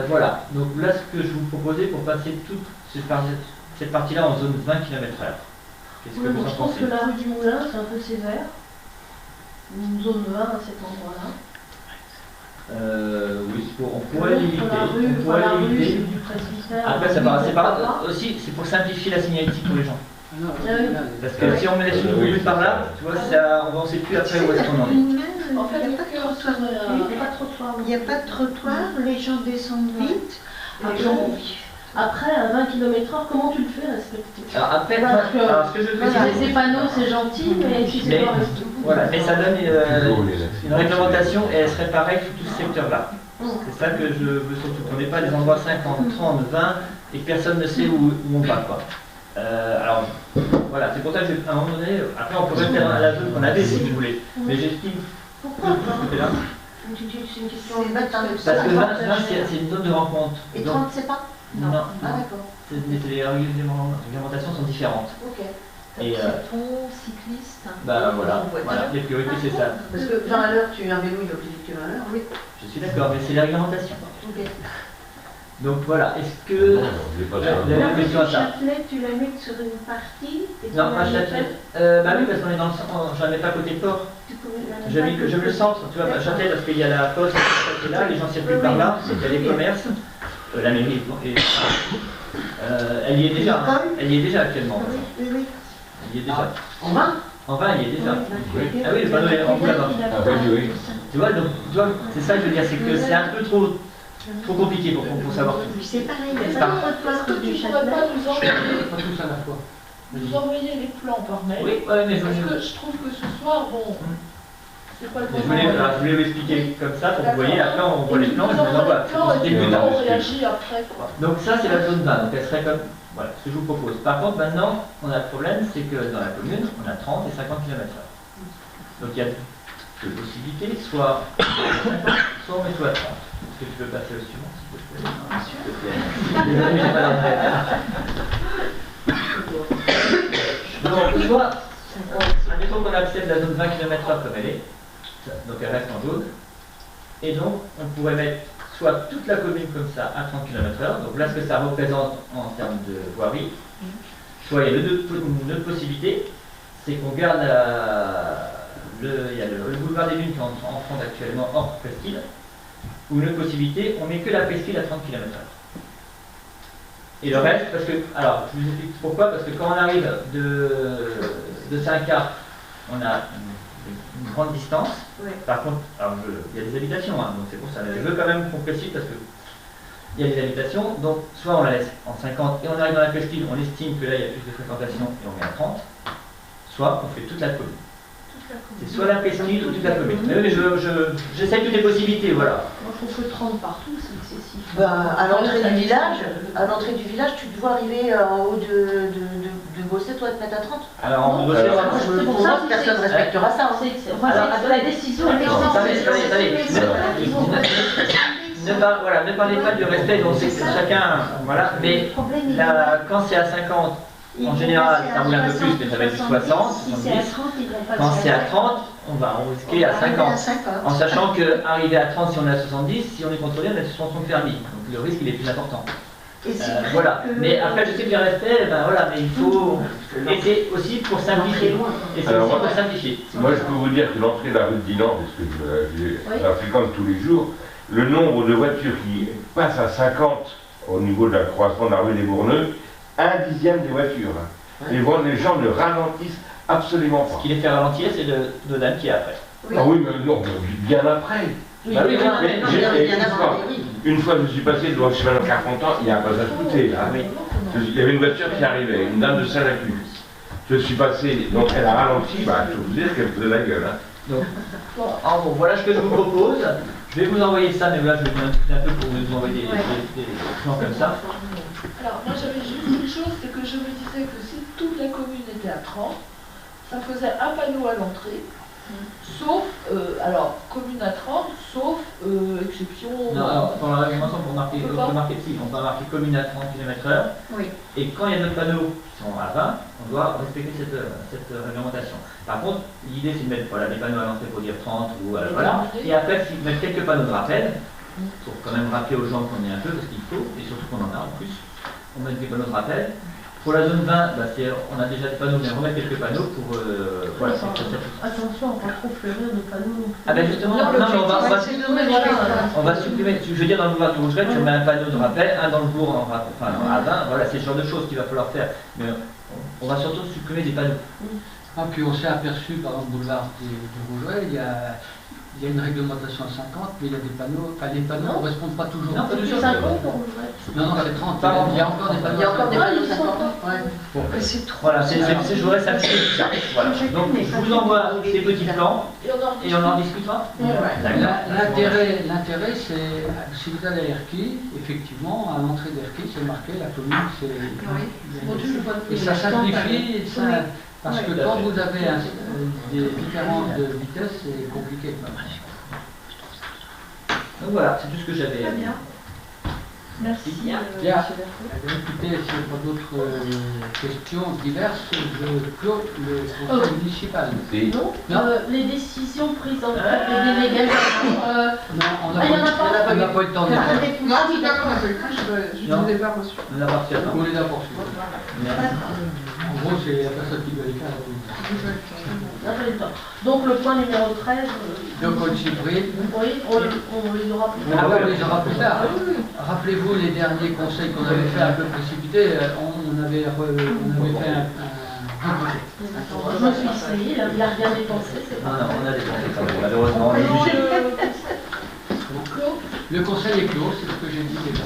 Voilà, donc là ce que je vous proposais pour passer toute cette partie-là en zone 20 km/h. Qu'est-ce que vous en Je pense pensez? que la rue du Moulin, c'est un peu sévère. Une zone 20 à cet endroit-là. Oui, on pourrait limiter. La rue du presbytère. Après, c'est pas aussi, c'est pour simplifier la signalétique pour les gens. non, Parce que si on met une commune par là, tu vois, ça, on ne sait plus après où est-ce qu'on en est. En fait, le cœur serait Il n'y a pas de trottoir. Il n'y a pas de trottoir, les gens descendent vite. Après, à 20 km/h, comment tu le fais respecter? Alors après, Parce que, alors, ce que je fais, voilà, c'est... ces panneaux, c'est gentil, mais si c'est Mais- pas resté. Voilà, mais ça donne une réglementation et elle serait pareille sur tout ce secteur-là. C'est ça que je veux surtout, qu'on n'ait pas des endroits 50, 30, 20 et que personne ne sait où on va, quoi. Alors, voilà, c'est pour ça que, à un moment donné, après on peut rester à la zone qu'on avait si vous voulez, mais j'estime Pourquoi que de ce côté-là, C'est une question C'est pas tant de parce que 20, c'est une zone de rencontre. Et Donc, 30, c'est pas? non, Ah, d'accord. les réglementations sont différentes. Ok. Et Piétons, cyclistes. bah voilà, les priorités c'est ça. Parce que 20 à l'heure, un vélo, il va plus vite que 20 à l'heure. Oui. Je suis d'accord, mais c'est la réglementation. Ok. Donc voilà, est-ce que... Non, j'ai pas Vous ça. avez une question à ça? Châtelet, tu la mets sur une partie et tu Non, la pas mets Châtelet. Bah oui, parce qu'on est dans le centre, je la mets pas côté port. tu peux la mettre J'aime pas le centre, tu vois, pas Châtelet, parce qu'il y a la poste qui est là, les gens circulent par là, il y a les commerces, la mairie, et, elle y est déjà, hein. Elle y est déjà actuellement. Oui, oui, oui. Elle y est déjà. En 20? En vain, elle y est déjà. Oui. Ah oui, le panneau est en là-bas. Ah oui, oui. Tu vois, donc, tu vois, c'est ça que je veux dire, c'est que c'est un peu trop compliqué pour savoir tout. C'est pareil, il Est-ce n'y a pas de trottoir que du tu pourrais Châtelet. pas nous envoyer, pas tous à la fois. les plans par mail? Oui, ouais, mais Parce que je trouve que ce soir, bon, c'est pas le je moment. voulais vous expliquer comme ça pour que vous voyez, après on voit les plans, je vous envoie envoie. les plans et puis Début on d'année. réagit après, quoi. Donc ça c'est la zone 20, donc elle serait comme, voilà, ce que je vous propose. Par contre maintenant, on a le problème, c'est que dans la commune, on a 30 et 50 km/h. Donc il y a deux possibilités, soit 50, soit on met tout à 30. Est-ce que tu peux passer au suivant, s'il te plaît? S'il te plaît. Désolé, j'ai pas la tête. Donc tu vois, admettons qu'on accepte la zone 20 km/h comme elle est, donc elle reste en jaune, et donc on pourrait mettre soit toute la commune comme ça à 30 km/h, donc là ce que ça représente en termes de voirie, soit il y a une autre possibilité, c'est qu'on garde il y a le boulevard des Lunes qui est en France actuellement hors presqu'île, ou une autre possibilité, on met que la presqu'île à 30 km/h. Et le reste, parce que, alors, je vous explique pourquoi, parce que quand on arrive de Saint-Carp, on a une grande distance. Ouais. Par contre, alors il y a des habitations, hein, donc c'est pour ça. Mais je veux quand même qu'on précise parce que il y a des habitations, donc soit on la laisse en 50 et on arrive dans la presqu'île, on estime que là il y a plus de fréquentation et on met à 30, soit on fait toute la commune. C'est soit la presqu'île ou toute la commune. Mais oui, j'essaie toutes les possibilités, voilà. Moi, je trouve que 30 partout, c'est excessif. Bah, à l'entrée du village, tu te vois arriver en haut de Bosset, toi, te mettre à 30. Alors on peut bosser Moi, dans je C'est pour pour ça moi, que personne ne c'est- respectera ça. hein. C'est la décision. Ne parlez pas du respect, donc c'est chacun, voilà, mais quand c'est à 50, en général, ça roule un peu plus, mais ça va être du 60, 70. Quand c'est à 30, on va en risquer à 50. En sachant qu'arriver à 30, si on est à 70, si on est contrôlé, on est sur son permis. Donc le risque, il est plus important. Voilà. Mais après, je sais que le respect, ben voilà, mais il faut. Et c'est aussi pour simplifier. Et c'est Alors, aussi moi- pour simplifier. Moi, je peux vous dire que l'entrée de la rue de Dinan, parce que je la fréquente tous les jours, le nombre de voitures qui passent à 50 au niveau de la croisement de la rue des Bourneux, 1/10 des voitures. Hein. Les gens ne ralentissent absolument Ce pas. qui les fait ralentir, c'est le Dodan qui est après. Ah oui, mais non, bien après. Bah oui, bien mais- avant, bien avant, oui. Une fois, je suis passé devant le chemin de Carpentan, il y a un passage poussé là. Oui. Il y avait une voiture qui arrivait, une dame de Saint-Lacus. Je suis passé, donc elle a ralenti, bah, je peux vous dire qu'elle faisait la gueule. Hein. Donc, en gros, voilà ce que je vous propose. Je vais vous envoyer ça, mais là, je vais vous inscrire un peu pour vous envoyer des plans comme ça. Alors, moi j'avais juste une chose, c'est que je me disais que si toute la commune était à 30, ça faisait un panneau à l'entrée, sauf, alors, commune à 30, sauf exception. Non, alors, dans la réglementation, on peut marquer si, on peut marquer commune à 30 km/h. Oui. Et quand il y a d'autres panneaux qui sont à 20, on doit respecter cette réglementation. Par contre, l'idée c'est de mettre voilà, des panneaux à l'entrée pour dire 30 ou voilà. Et après, mettre quelques panneaux de rappel, pour quand même rappeler aux gens qu'on y est un peu, parce qu'il faut, et surtout qu'on en a en plus. On met des panneaux de rappel. Pour la zone 20, bah, on a déjà des panneaux, mais on remet quelques panneaux pour. Voilà, Attention à pas trop fleurir de panneaux. Ah ben justement, non, mais on va supprimer, je veux dire dans le boulevard de Rougerette, tu mets un panneau de rappel, un dans le bourg, à 20, voilà, c'est ce genre de choses qu'il va falloir faire. Mais On va surtout supprimer des panneaux. Ah, puis on s'est aperçu, par exemple, boulevard de Rougeret, il y a une réglementation à 50, mais il y a des panneaux, enfin les panneaux ne correspondent pas toujours. Non, pas C'est toujours. 50 pour Rougeret. Non, c'est 30, Pardon. il y a encore des panneaux. Il y a encore des Ah, panneaux ils sont 50 pas. ouais. Bon. C'est trop. Voilà, je voudrais s'appuyer sur ça. Voilà. Donc je vous envoie ces petits plans et on en discutera. L'intérêt, c'est, si vous allez à Erquy, effectivement, à l'entrée d'Erquy, c'est marqué, la commune, c'est... Et ça simplifie, parce que quand vous avez des différences de vitesse, c'est compliqué. Donc voilà, c'est tout ce que j'avais à dire. Merci. Bien. Écoutez, s'il n'y a pas d'autres questions diverses, je clôt le conseil municipal. Non, les décisions prises en fait des délégations. Non, on Ah, il y en a pas. n'a pas eu le temps de faire. Ah, oui, d'accord. Non. On les a partis avant. On les a poursuivis. En gros, c'est la personne qui doit les faire. On a pas eu le temps. Donc le point numéro 13. De Côte-Cyprien. Oui, on les aura plus Ah tard. ouais, on les aura plus tard. Rappelez-vous les derniers conseils qu'on avait fait un peu précipités, on avait fait un Je me suis essayé, il n'a rien dépensé, c'est Non, pas non, on a dépensé quand même, malheureusement. Le conseil est clos, c'est ce que j'ai dit déjà.